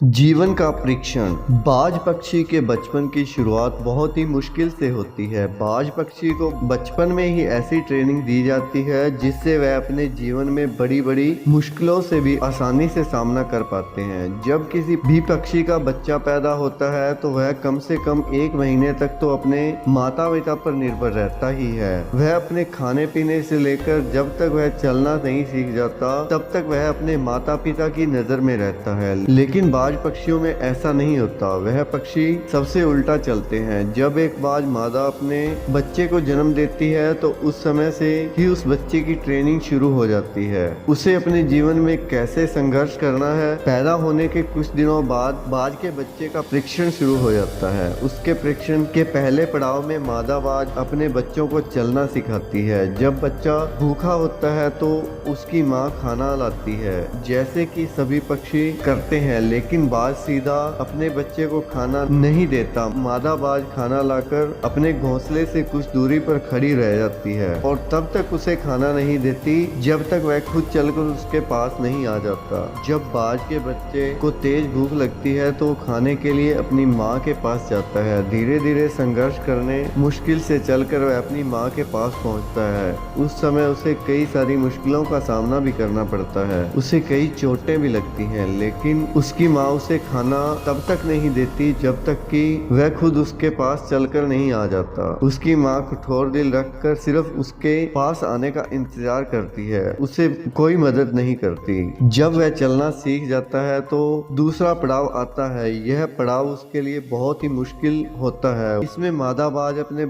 जीवन का परीक्षण। बाज पक्षी के बचपन की शुरुआत बहुत ही मुश्किल से होती है। बाज पक्षी को बचपन में ही ऐसी ट्रेनिंग दी जाती है जिससे वह अपने जीवन में बड़ी बड़ी मुश्किलों से भी आसानी से सामना कर पाते हैं। जब किसी भी पक्षी का बच्चा पैदा होता है तो वह कम से कम 1 महीने तक तो अपने माता पिता पर निर्भर रहता ही है। वह अपने खाने पीने से लेकर जब तक वह चलना नहीं सीख जाता तब तक वह अपने माता पिता की नजर में रहता है। लेकिन बाज पक्षियों में ऐसा नहीं होता। वह पक्षी सबसे उल्टा चलते हैं। जब एक बाज मादा अपने बच्चे को जन्म देती है तो उस समय से ही उस बच्चे की ट्रेनिंग शुरू हो जाती है। उसे अपने जीवन में कैसे संघर्ष करना है। पैदा होने के कुछ दिनों बाद बाज के बच्चे का परीक्षण शुरू हो जाता है। उसके परीक्षण के पहले पड़ाव में मादा बाज अपने बच्चों को चलना सिखाती है। जब बच्चा भूखा होता है तो उसकी माँ खाना लाती है जैसे कि सभी पक्षी करते हैं, लेकिन बाज सीधा अपने बच्चे को खाना नहीं देता। मादा बाज खाना लाकर अपने घोंसले से कुछ दूरी पर खड़ी रह जाती है और तब तक उसे खाना नहीं देती जब तक वह खुद चलकर उसके पास नहीं आ जाता। जब बाज के बच्चे को तेज भूख लगती है तो खाने के लिए अपनी माँ के पास जाता है। धीरे धीरे संघर्ष करने मुश्किल से चलकर वह अपनी माँ के पास पहुँचता है। उस समय उसे कई सारी मुश्किलों का सामना भी करना पड़ता है। उसे कई चोटें भी लगती हैं, लेकिन उसकी माँ उसे खाना तब तक नहीं देती जब तक कि वह खुद उसके पास चलकर नहीं आ जाता। उसकी माँ कठोर दिल रखकर सिर्फ उसके पास आने का इंतजार करती है, उसे कोई मदद नहीं करती। जब वह चलना सीख जाता है तो दूसरा पड़ाव आता है। यह पड़ाव उसके लिए बहुत ही मुश्किल होता है। इसमें मादा बाज अपने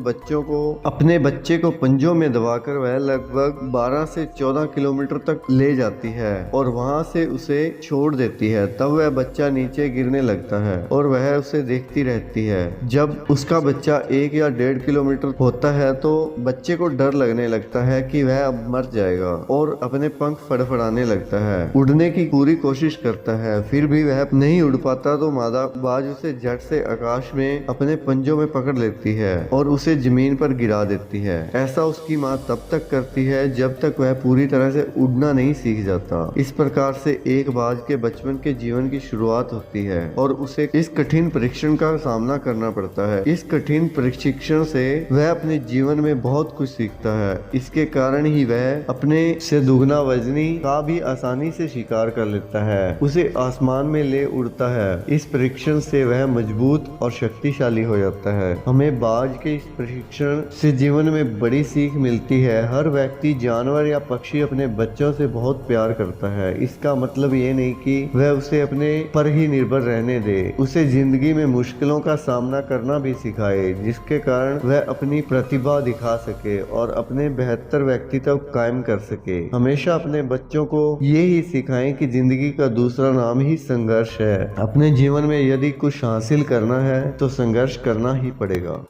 बच्चे को पंजों में दबाकर वह लगभग 12 से 14 किलोमीटर तक ले जाती है और वहां से उसे छोड़ देती है। तब वह बच्चा नीचे गिरने लगता है और वह उसे देखती रहती है। जब उसका बच्चा 1 या 1.5 किलोमीटर होता है तो बच्चे को डर लगने लगता है कि वह अब मर जाएगा और अपने पंख फड़फड़ाने लगता है। उड़ने की पूरी कोशिश करता है, फिर भी वह नहीं उड़ पाता तो मादा बाज उसे झट से आकाश में अपने पंजों में पकड़ लेती है और उसे जमीन पर गिरा देती है। ऐसा उसकी माँ तब तक करती है जब तक वह पूरी तरह से उड़ना नहीं सीख जाता। इस प्रकार से एक बाज के बचपन के जीवन की शुरुआत होती है और उसे इस कठिन परीक्षण का सामना करना पड़ता है। इस कठिन प्रशिक्षण से वह अपने जीवन में बहुत कुछ सीखता है। इसके कारण ही वह अपने से दुगना वजनी का भी आसानी से शिकार कर लेता है, उसे आसमान में ले उड़ता है। इस परीक्षण से वह मजबूत और शक्तिशाली हो जाता है। हमें बाज के इस प्रशिक्षण से जीवन में बड़ी सीख मिलती है। हर व्यक्ति, जानवर या पक्षी अपने बच्चों से बहुत प्यार करता है। इसका मतलब ये नहीं कि वह उसे अपने पर ही निर्भर रहने दे। उसे जिंदगी में मुश्किलों का सामना करना भी सिखाए जिसके कारण वह अपनी प्रतिभा दिखा सके और अपने बेहतर व्यक्तित्व कायम कर सके। हमेशा अपने बच्चों को ये ही सिखाएं कि जिंदगी का दूसरा नाम ही संघर्ष है। अपने जीवन में यदि कुछ हासिल करना है तो संघर्ष करना ही पड़ेगा।